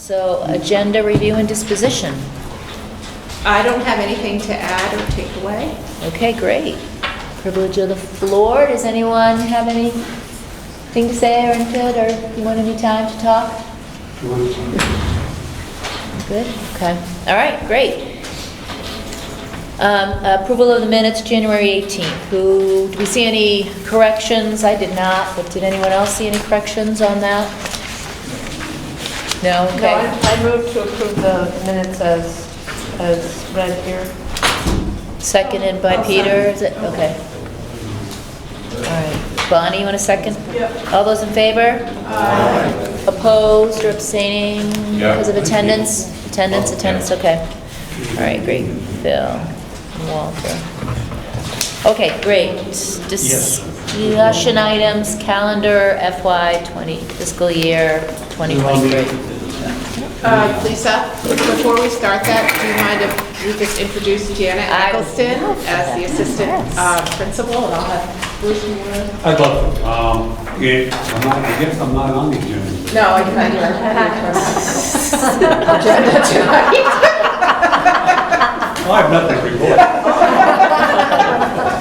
So, agenda review and disposition. I don't have anything to add or take away. Okay, great. Privilege of the floor. Does anyone have anything to say or input, or you want any time to talk? Good? Okay. All right, great. Approval of the minutes, January 18th. Do we see any corrections? I did not, but did anyone else see any corrections on that? No? Okay. No, I move to approve the minutes as read here. Seconded by Peter, is it? Okay. All right. Bonnie, you want a second? Yep. All those in favor? Aye. Opposed or abstaining because of attendance? Attendance, okay. All right, great. Bill, Walter. Okay, great. Discussion items, calendar FY fiscal year 2023. Lisa, before we start that, do you mind if we just introduce Janet Eccleston as the assistant principal, and I'll have Bruce and Warren? I'd love to. I guess I'm not on the agenda. No, I can't. Agenda tonight. I have nothing to report.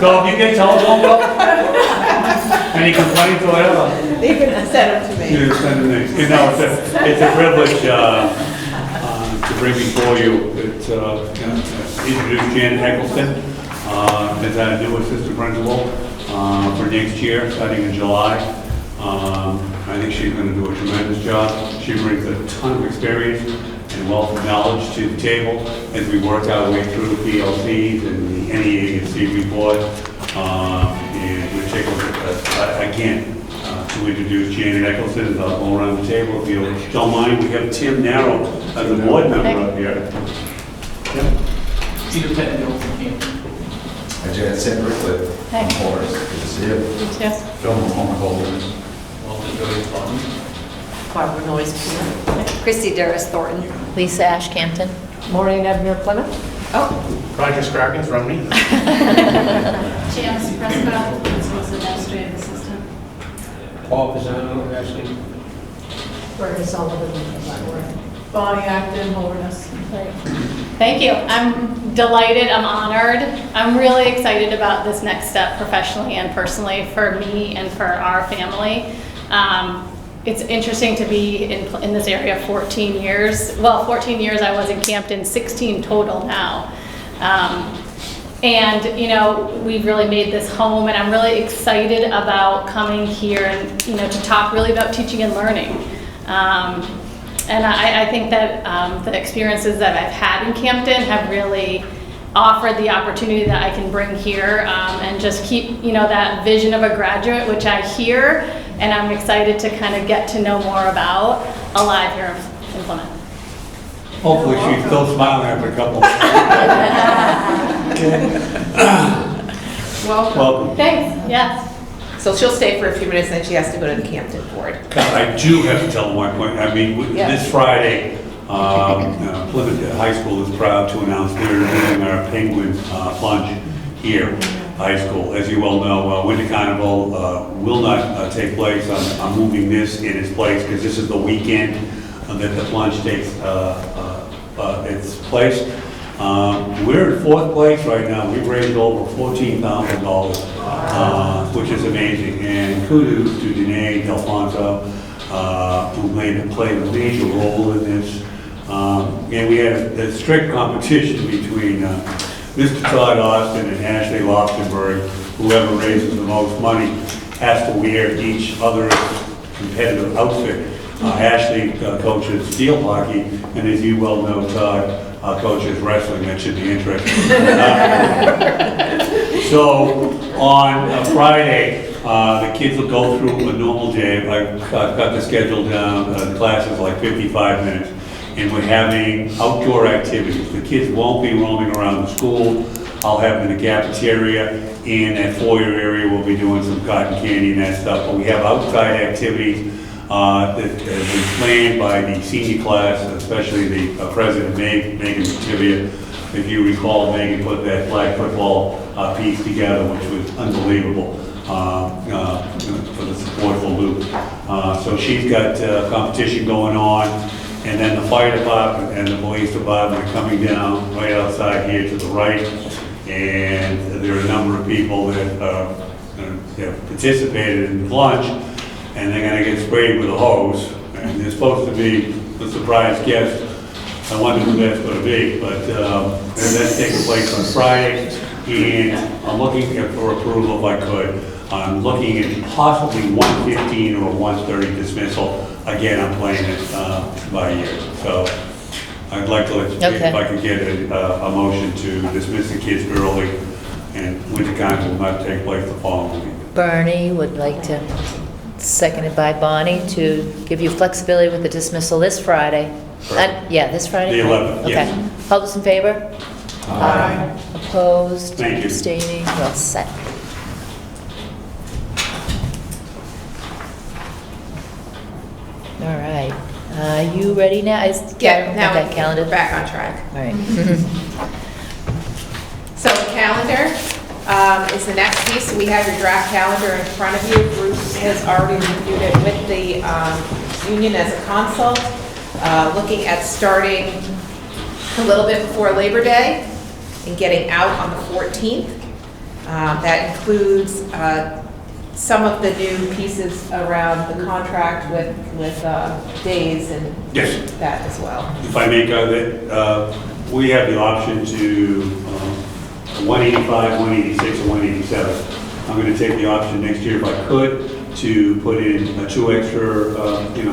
So if you get telephone up, any complaints or whatever, You can send them to me. you send them in. You know, it's a privilege to bring before you introduce Janet Eccleston as our new assistant principal for next year, starting in July. I think she's going to do a tremendous job. She brings a ton of experience and wealth of knowledge to the table as we work our way through the PLCs and the NEA&C report. And we'll take a look again to introduce Janet Eccleston. I'll go around the table if you don't mind. We have Tim Narrow as a board member up here. Yep. Peter Pettengill from Camden. Hi, Janet St. Ricklet. Hi. Horace, good to see you. Yes. Phil Holden. Walter Joey Thornton. Barbara Noyes, Christy Darris Thornton. Lisa Ashcampton. Maureen Ebner Plymouth. Roger Scraggins from me. Janice Prescott, principal's administrative assistant. Paul Pisano, Ashley. Bernie Sullivan. Bonnie Acton, Holderness. Thank you. I'm delighted, I'm honored. I'm really excited about this next step professionally and personally for me and for our family. It's interesting to be in this area 14 years. Well, 14 years I was in Campton, 16 total now. And you know, we've really made this home, and I'm really excited about coming here and to talk really about teaching and learning. And I think that the experiences that I've had in Campton have really offered the opportunity that I can bring here and just keep that vision of a graduate, which I hear, and I'm excited to kind of get to know more about alive here in Plymouth. Hopefully she's still smiling after a couple. Welcome. Thanks, yes. So she'll stay for a few minutes, and then she has to go to the Campton board. I do have to tell one point. I mean, this Friday, Plymouth High School is proud to announce they're doing our Penguin Plunge here, high school. As you well know, Winter Carnival will not take place. I'm moving this in its place because this is the weekend that the plunge takes its place. We're in 4th place right now. We've raised over $14,000, which is amazing. And kudos to Danae Delfonso, who played a major role in this. And we had a strict competition between Mr. Todd Austin and Ashley Loftenberg. Whoever raises the most money has to wear each other's competitive outfit. Ashley coaches field hockey, and as you well know, Todd coaches wrestling. That should be interesting. So on Friday, the kids will go through a normal day. I've got the schedule down. The class is like 55 minutes, and we're having outdoor activities. The kids won't be roaming around the school. I'll have them in the cafeteria. In that foyer area, we'll be doing some cotton candy and that stuff. But we have outside activities that has been planned by the senior class, especially the president, Megan Mativia. If you recall, Megan put that flag football piece together, which was unbelievable for the support for Luke. So she's got competition going on. And then the fire department and the police department are coming down right outside here to the right. And there are a number of people that have participated in the plunge, and they're gonna get sprayed with a hose. And there's supposed to be a surprise guest. I wonder who that's gonna be, but that's taking place on Friday. And I'm looking for approval if I could. I'm looking at possibly 1:15 or 1:30 dismissal. Again, I'm playing it by ear. So I'd like to see if I could get a motion to dismiss the kids early, and winter carnival will not take place the following week. Bernie would like to, seconded by Bonnie, to give you flexibility with the dismissal this Friday. Yeah, this Friday? The 11th, yes. Okay. All those in favor? Aye. Opposed? Thank you. Abstaining? Well set. All right. You ready now? Yeah, now Okay, calendar. we're back on track. All right. So the calendar is the next piece. We have your draft calendar in front of you. Bruce has already reviewed it with the union as a consult, looking at starting a little bit before Labor Day and getting out on the 14th. That includes some of the new pieces around the contract with days and Yes. that as well. If I make that, we have the option to 185, 186, or 187. I'm going to take the option next year, if I could, to put in 2 extra, the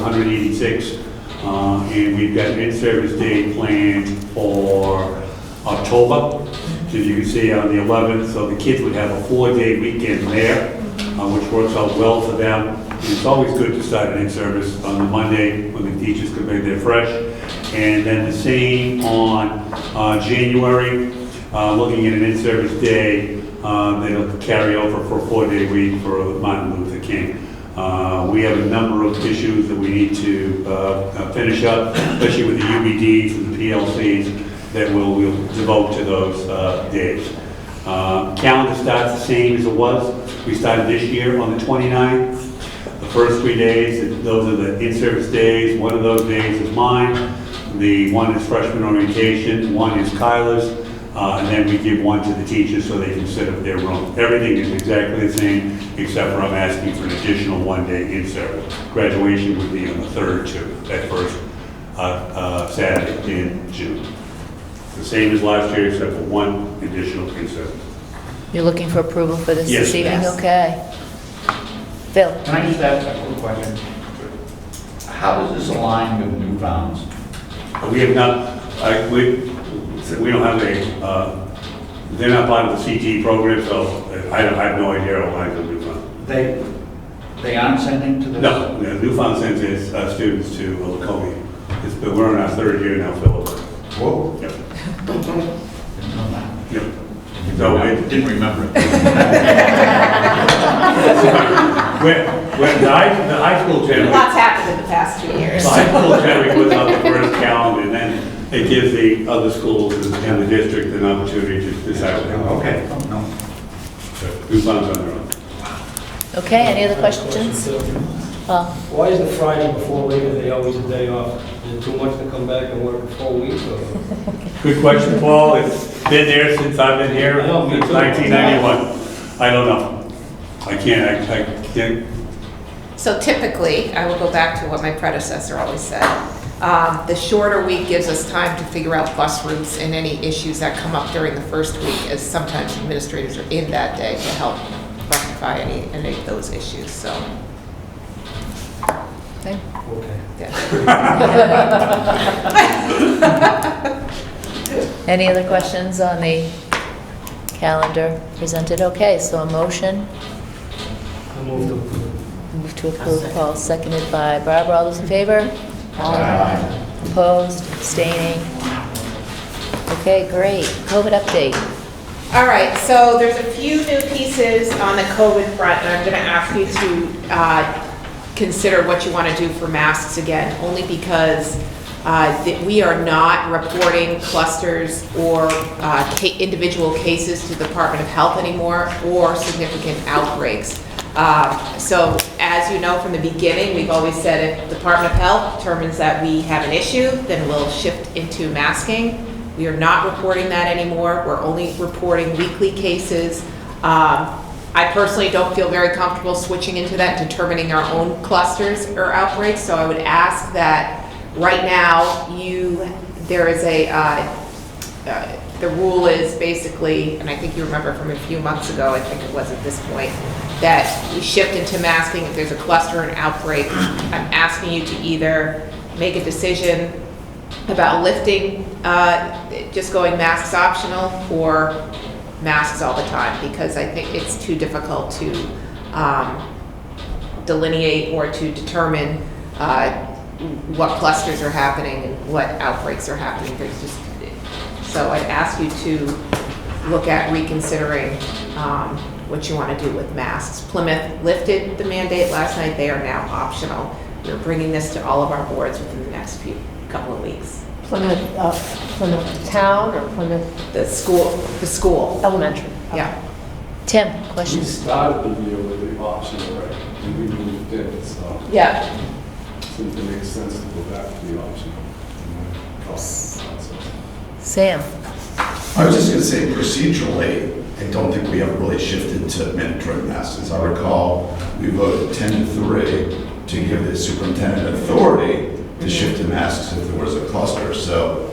186. And we've got an in-service day planned for October. So you can see on the 11th, so the kids would have a 4-day weekend there, which works out well for them. And it's always good to start an in-service on the Monday when the teachers come in, they're fresh. And then the same on January, looking at an in-service day, that'll carry over for a 4-day week for Martin Luther King. We have a number of issues that we need to finish up, especially with the UBDs and the PLCs, that we'll devote to those days. Calendar starts the same as it was. We started this year on the 29th. The first 3 days, those are the in-service days. One of those days is mine. The one is freshman orientation, one is Kyla's, and then we give one to the teachers so they can set up their room. Everything is exactly the same, except for I'm asking for an additional 1-day in-service. Graduation would be on the 3rd too, that first Saturday in June. The same as last year, except for one additional in-service. You're looking for approval for this Yes. evening? Yes. Okay. Phil? Can I just ask a quick question? How does this align with Newfound's? We have not, we don't have they're not part of the CT program, so I have no idea how it aligns with Newfound. They aren't sending to this? No, Newfound sends its students to Laconia. But we're in our 3rd year now, Philip. Whoa. Yep. Didn't know that. Yep. So I didn't remember it. When the high school generally, Lots happened in the past 2 years. the high school generally puts out the first calendar, and then it gives the other schools and the district an opportunity to decide. Okay, no. Newfound's on their own. Okay, any other questions? Why is the Friday before Labor Day always a day off? Is it too much to come back and work a full week, or? Good question, Paul. It's been there since I've been here, I know, me since too. 1991. I don't know. I can't. So typically, I will go back to what my predecessor always said. The shorter week gives us time to figure out bus routes and any issues that come up during the first week, as sometimes administrators are in that day to help rectify any of those issues, so. Okay. Okay. Yeah. Any other questions on the calendar presented? Okay, so a motion. I move to approve. Move to approve, Paul, seconded by Barbara. All those in favor? Aye. Opposed, abstaining? Okay, great. COVID update. All right, so there's a few new pieces on the COVID front, and I'm going to ask you to consider what you want to do for masks again, only because we are not reporting clusters or individual cases to the Department of Health anymore, or significant outbreaks. So as you know from the beginning, we've always said if the Department of Health determines that we have an issue, then we'll shift into masking. We are not reporting that anymore. We're only reporting weekly cases. I personally don't feel very comfortable switching into that, determining our own clusters or outbreaks. So I would ask that right now there is the rule is basically, and I think you remember from a few months ago, I think it was at this point, that we shift into masking if there's a cluster or an outbreak. I'm asking you to either make a decision about lifting, just going masks optional, or masks all the time, because I think it's too difficult to delineate or to determine what clusters are happening and what outbreaks are happening. So I'd ask you to look at reconsidering what you want to do with masks. Plymouth lifted the mandate last night. They are now optional. We're bringing this to all of our boards within the next couple of weeks. Plymouth town or Plymouth The school. elementary? Yeah. Tim, We questions? started the year with the optional, right? And we moved in, so Yeah. it seems to make sense to go back to the optional. Sam? I was just going to say procedurally, I don't think we ever really shifted to mandatory masks. As I recall, we voted 10-3 to give the superintendent authority to shift to masks if there was a cluster. So,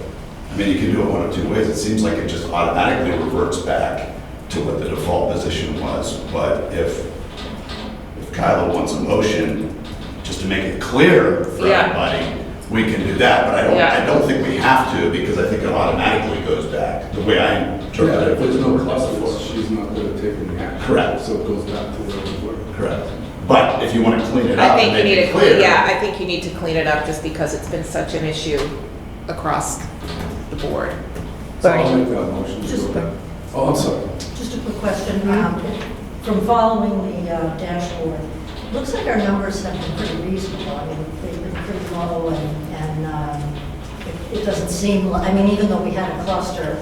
I mean, you can do it one of two ways. It seems like it just automatically reverts back to what the default position was. But if Kyla wants a motion just to make it clear for everybody, we can do that, but I don't think we have to, because I think it automatically goes back, the way I interpret it. If there's no cluster, she's not going to take any action. Correct. So it goes back to where we were. Correct. But if you want to clean it I up think and you make need it to clear. I think you need to clean it up just because it's been such an issue across the board. So I'll Bernie? make that motion to go back. Oh, I'm sorry. Just a quick question. From following the dashboard, it looks like our numbers have been pretty reasonable. I mean, they've been pretty low, and it doesn't seem, I mean, even though we had a cluster,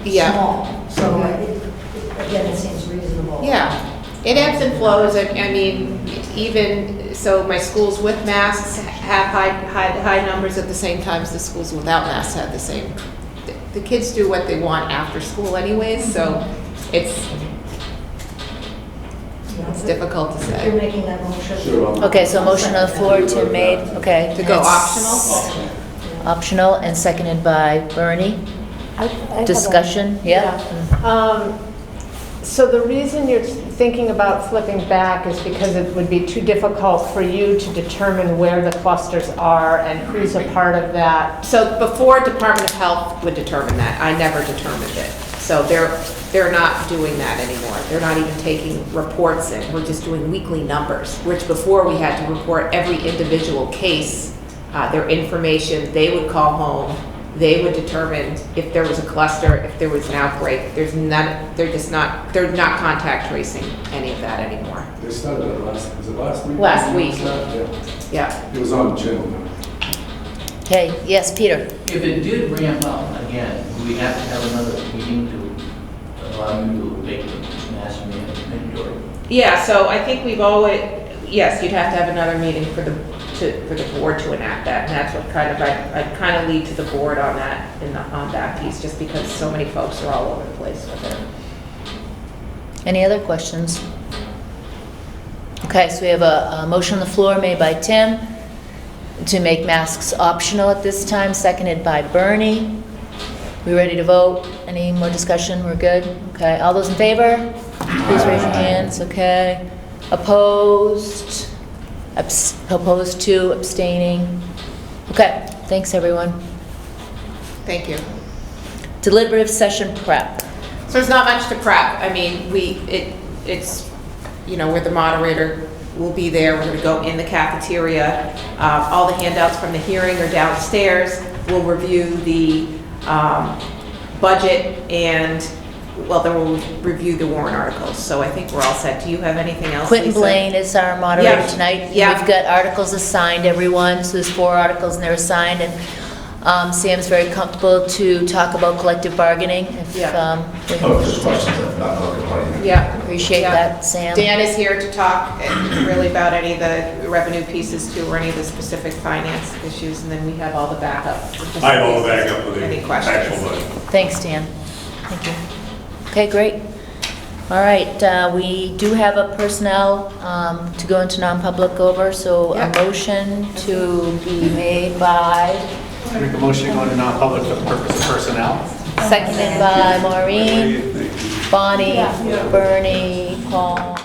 small. So again, it seems reasonable. Yeah, it ebbs and flows. I mean, even, so my schools with masks have high numbers at the same time as the schools without masks have the same. The kids do what they want after school anyways, so it's difficult to You're say. making that motion? Sure. Okay, so motion on the floor, Tim made, okay. To go It's optional? Optional and seconded by Bernie. I have a- Discussion, yeah? So the reason you're thinking about flipping back is because it would be too difficult for you to determine where the clusters are and who's a part of that. So before Department of Health would determine that, I never determined it. So they're not doing that anymore. They're not even taking reports in. We're just doing weekly numbers, which before we had to report every individual case, their information. They would call home. They would determine if there was a cluster, if there was an outbreak. They're not contact tracing any of that anymore. They started it was it last week? Last week. Yeah. Yeah. It was on the channel now. Okay, yes, Peter? If it did ramp up again, do we have to have another meeting to allow you to make the mask mandatory? Yeah, so I think we've always, yes, you'd have to have another meeting for the board to enact that, and that's what I kind of lead to the board on that, on that piece, just because so many folks are all over the place with it. Any other questions? Okay, so we have a motion on the floor made by Tim to make masks optional at this time, seconded by Bernie. We ready to vote? Any more discussion? We're good? Okay, all those in favor? Please raise your hands, okay. Opposed? Opposed to, abstaining. Okay, thanks everyone. Thank you. Deliberative session prep. So there's not much to prep. I mean, it's, you know, where the moderator will be there. We're going to go in the cafeteria. All the handouts from the hearing are downstairs. We'll review the budget and, well, then we'll review the warrant articles. So I think we're all set. Do you have anything else, Quentin Lisa? Blaine is our moderator Yeah. tonight. Yeah. We've got articles assigned, everyone, so there's 4 articles and they're assigned. And Sam's very comfortable to talk about collective bargaining. If, Yeah. we- Oh, if there's questions, I'm not looking for Yeah. Appreciate Yeah. that, Sam. Dan is here to talk really about any of the revenue pieces too, or any of the specific finance issues, and then we have all the backup. I have all the backup for the Any questions? actual budget. Thanks, Dan. Thank you. Okay, great. All right, we do have a personnel to go into non-public over, so Yeah. a motion to be made by, Make a motion to go into non-public for the purpose of personnel. seconded by Maureen, Thank you. Bonnie, Bernie, Paul.